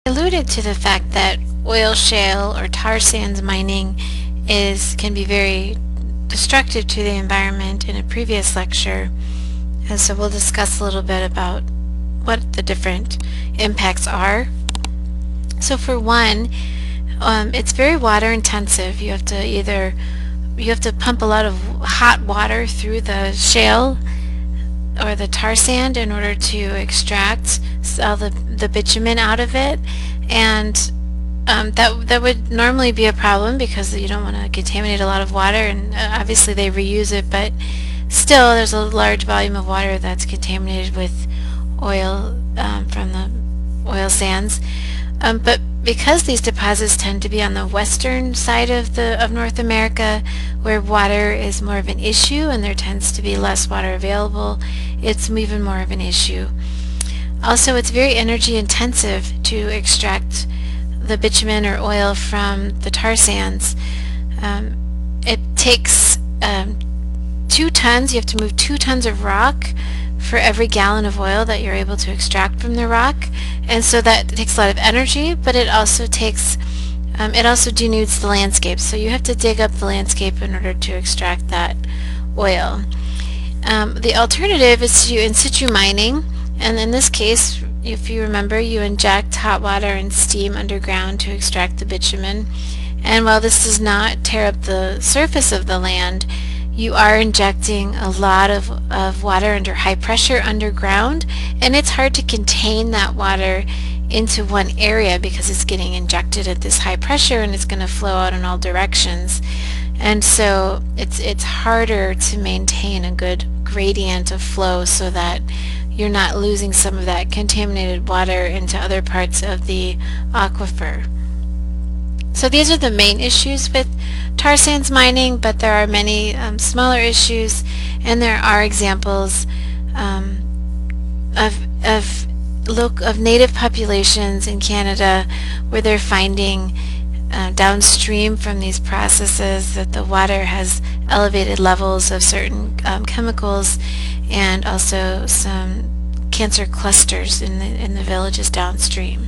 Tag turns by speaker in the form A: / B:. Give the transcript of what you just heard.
A: alluded to the fact that oil shale or tar sands mining can be very destructive to the environment in a previous lecture, and so we'll discuss a little bit about what the different impacts are. So for one, it's very water intensive. You have to pump a lot of hot water through the shale or the tar sand in order to extract all the bitumen out of it, and that would normally be a problem because you don't want to contaminate a lot of water, and obviously they reuse it, but still there's a large volume of water that's contaminated with oil from the oil sands. But because these deposits tend to be on the western side of North America, where water is more of an issue and there tends to be less water available, it's even more of an issue. Also, it's very energy intensive to extract the bitumen or oil from the tar sands. It takes 2 tons, you have to move 2 tons of rock for every gallon of oil that you're able to extract from the rock, and so that takes a lot of energy, but it also denudes the landscape, so you have to dig up the landscape in order to extract that oil. The alternative is to in situ mining, and in this case, if you remember, you inject hot water and steam underground to extract the bitumen, and while this does not tear up the surface of the land, you are injecting a lot of water under high pressure underground, and it's hard to contain that water into one area because it's getting injected at this high pressure and it's going to flow out in all directions. And so it's harder to maintain a good gradient of flow so that you're not losing some of that contaminated water into other parts of the aquifer. So these are the main issues with tar sands mining, but there are many smaller issues, and there are examples of native populations in Canada where they're finding downstream from these processes that the water has elevated levels of certain chemicals, and also some cancer clusters in the villages downstream.